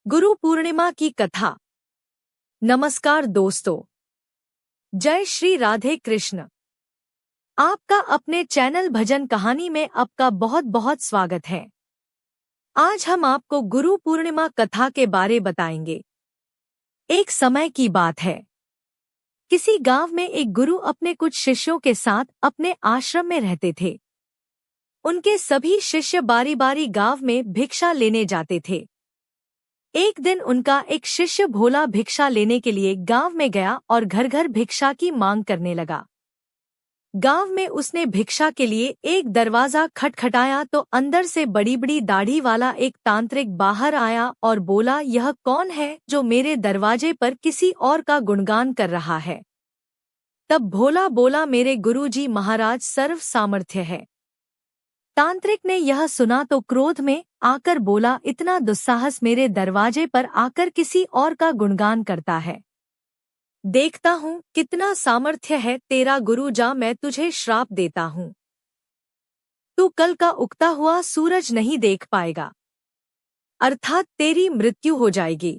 गुरु पूर्णिमा की कथा। नमस्कार दोस्तों, जय श्री राधे कृष्ण। आपका अपने चैनल भजन कहानी में आपका बहुत बहुत स्वागत है। आज हम आपको गुरु पूर्णिमा कथा के बारे बताएंगे। एक समय की बात है। किसी गांव में एक गुरु अपने कुछ शिष्यों के साथ अपने आश्रम में रहते थे। उनके सभी शिष्य बारी बारी गांव में भिक्षा लेने जाते थे। एक दिन उनका एक शिष्य भोला भिक्षा लेने के लिए गांव में गया और घर घर भिक्षा की मांग करने लगा। गांव में उसने भिक्षा के लिए एक दरवाजा खटखटाया तो अंदर से बड़ी बड़ी दाढ़ी वाला एक तांत्रिक बाहर आया और बोला, यह कौन है जो मेरे दरवाजे पर किसी और का गुणगान कर रहा है। तब भोला बोला, मेरे गुरुजी महाराज सर्व सामर्थ्य है। तांत्रिक ने यह सुना तो क्रोध में आकर बोला, इतना दुस्साहस मेरे दरवाजे पर आकर किसी और का गुणगान करता है। देखता हूँ कितना सामर्थ्य है तेरा गुरु, जा मैं तुझे श्राप देता हूँ। तू कल का उगता हुआ सूरज नहीं देख पाएगा, अर्थात तेरी मृत्यु हो जाएगी।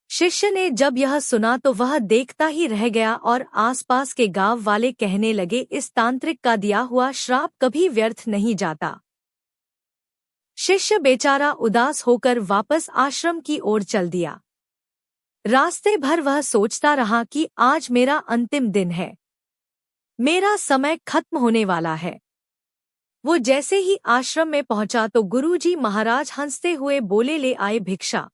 शिष्य ने जब यह सुना तो वह देखता ही रह गया और आसपास के गांव वाले कहने लगे, इस तांत्रिक का दिया हुआ श्राप कभी व्यर्थ नहीं जाता। शिष्य बेचारा उदास होकर वापस आश्रम की ओर चल दिया। रास्ते भर वह सोचता रहा कि आज मेरा अंतिम दिन है, मेरा समय खत्म होने वाला है। वो जैसे ही आश्रम में पहुंचा तो गुरुजी महाराज हंसते हुए बोले, ले आए भिक्षा।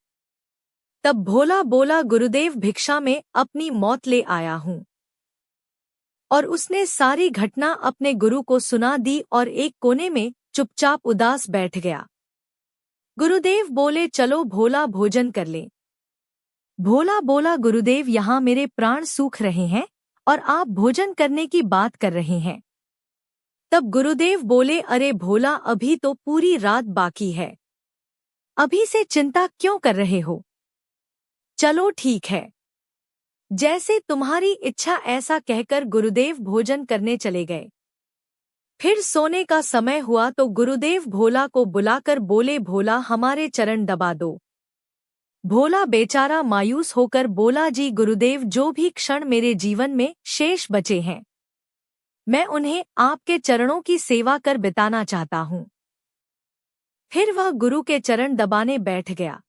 तब भोला बोला, गुरुदेव भिक्षा में अपनी मौत ले आया हूँ। और उसने सारी घटना अपने गुरु को सुना दी और एक कोने में चुपचाप उदास बैठ गया। गुरुदेव बोले, चलो भोला भोजन कर ले। भोला बोला, गुरुदेव यहाँ मेरे प्राण सूख रहे हैं और आप भोजन करने की बात कर रहे हैं। तब गुरुदेव बोले, अरे भोला, अभी तो पूरी रात बाकी है, अभी से चिंता क्यों कर रहे हो। चलो ठीक है, जैसे तुम्हारी इच्छा, ऐसा कहकर गुरुदेव भोजन करने चले गए। फिर सोने का समय हुआ तो गुरुदेव भोला को बुलाकर बोले, भोला हमारे चरण दबा दो। भोला बेचारा मायूस होकर बोला, जी गुरुदेव, जो भी क्षण मेरे जीवन में शेष बचे हैं मैं उन्हें आपके चरणों की सेवा कर बिताना चाहता हूँ। फिर वह गुरु के चरण दबाने बैठ गया।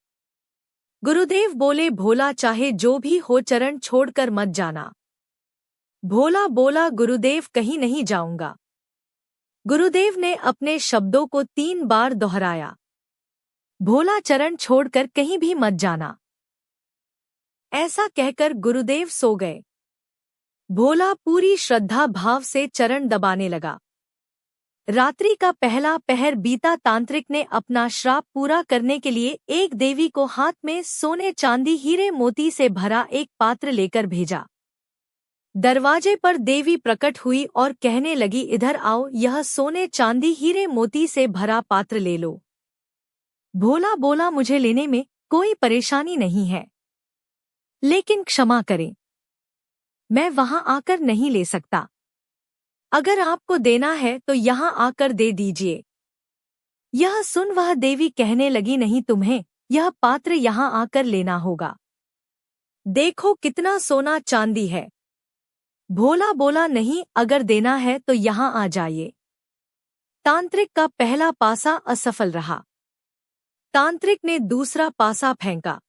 गुरुदेव बोले, भोला चाहे जो भी हो चरण छोड़कर मत जाना। भोला बोला, गुरुदेव कहीं नहीं जाऊंगा। गुरुदेव ने अपने शब्दों को 3 बार दोहराया, भोला चरण छोड़कर कहीं भी मत जाना। ऐसा कहकर गुरुदेव सो गए। भोला पूरी श्रद्धा भाव से चरण दबाने लगा। रात्रि का पहला पहर बीता। तांत्रिक ने अपना श्राप पूरा करने के लिए एक देवी को हाथ में सोने चांदी हीरे मोती से भरा एक पात्र लेकर भेजा। दरवाजे पर देवी प्रकट हुई और कहने लगी, इधर आओ, यह सोने चांदी हीरे मोती से भरा पात्र ले लो। भोला बोला, मुझे लेने में कोई परेशानी नहीं है, लेकिन क्षमा करें, मैं वहां आकर नहीं ले सकता। अगर आपको देना है तो यहाँ आकर दे दीजिए। यह सुन वह देवी कहने लगी, नहीं, तुम्हें यह पात्र यहाँ आकर लेना होगा। देखो कितना सोना चांदी है। भोला बोला, नहीं, अगर देना है तो यहाँ आ जाइए। तांत्रिक का पहला पासा असफल रहा। तांत्रिक ने दूसरा पासा फेंका।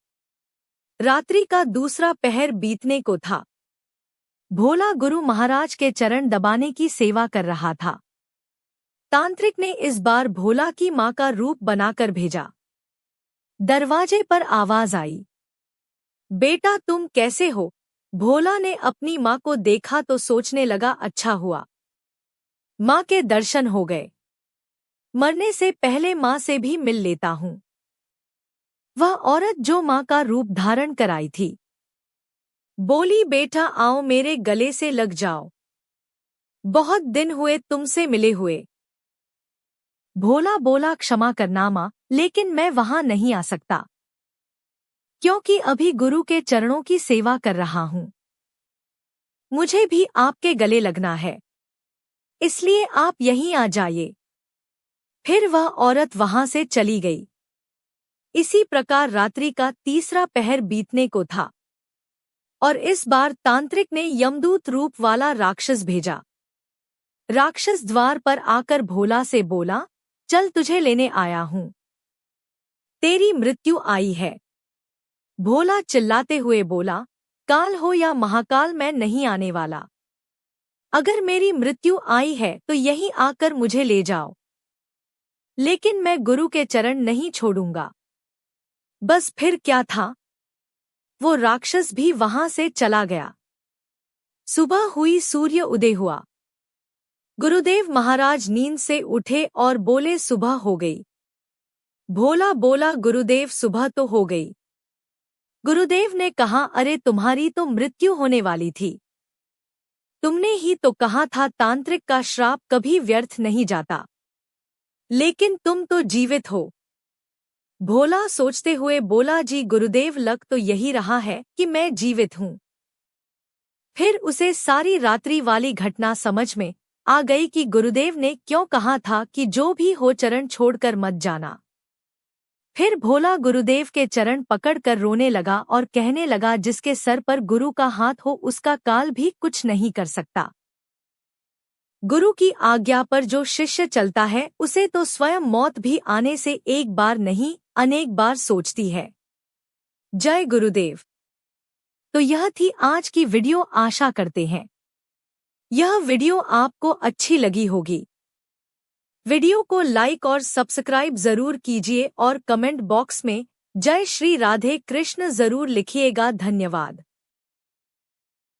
रात्रि का दूसरा पहर बीतने को था। भोला गुरु महाराज के चरण दबाने की सेवा कर रहा था। तांत्रिक ने इस बार भोला की मां का रूप बनाकर भेजा। दरवाजे पर आवाज आई, बेटा तुम कैसे हो। भोला ने अपनी मां को देखा तो सोचने लगा, अच्छा हुआ मां के दर्शन हो गए, मरने से पहले मां से भी मिल लेता हूं। वह औरत जो मां का रूप धारण कराई थी बोली, बेटा आओ, मेरे गले से लग जाओ, बहुत दिन हुए तुमसे मिले हुए। भोला बोला, क्षमा करना मां, लेकिन मैं वहां नहीं आ सकता, क्योंकि अभी गुरु के चरणों की सेवा कर रहा हूं। मुझे भी आपके गले लगना है, इसलिए आप यहीं आ जाइए। फिर वह औरत वहां से चली गई। इसी प्रकार रात्रि का तीसरा पहर बीतने को था और इस बार तांत्रिक ने यमदूत रूप वाला राक्षस भेजा। राक्षस द्वार पर आकर भोला से बोला, चल तुझे लेने आया हूँ, तेरी मृत्यु आई है। भोला चिल्लाते हुए बोला, काल हो या महाकाल, मैं नहीं आने वाला। अगर मेरी मृत्यु आई है तो यहीं आकर मुझे ले जाओ, लेकिन मैं गुरु के चरण नहीं छोड़ूंगा। बस फिर क्या था, वो राक्षस भी वहां से चला गया। सुबह हुई, सूर्य उदय हुआ। गुरुदेव महाराज नींद से उठे और बोले, सुबह हो गई। भोला बोला, गुरुदेव सुबह तो हो गई। गुरुदेव ने कहा, अरे तुम्हारी तो मृत्यु होने वाली थी। तुमने ही तो कहा था तांत्रिक का श्राप कभी व्यर्थ नहीं जाता, लेकिन तुम तो जीवित हो। भोला सोचते हुए बोला, जी गुरुदेव, लग तो यही रहा है कि मैं जीवित हूँ। फिर उसे सारी रात्रि वाली घटना समझ में आ गई कि गुरुदेव ने क्यों कहा था कि जो भी हो चरण छोड़कर मत जाना। फिर भोला गुरुदेव के चरण पकड़कर रोने लगा और कहने लगा, जिसके सर पर गुरु का हाथ हो उसका काल भी कुछ नहीं कर सकता। गुरु की आज्ञा पर जो शिष्य चलता है उसे तो स्वयं मौत भी आने से एक बार नहीं अनेक बार सोचती है। जय गुरुदेव। तो यह थी आज की वीडियो। आशा करते हैं यह वीडियो आपको अच्छी लगी होगी। वीडियो को लाइक और सब्सक्राइब जरूर कीजिए और कमेंट बॉक्स में जय श्री राधे कृष्ण जरूर लिखिएगा। धन्यवाद।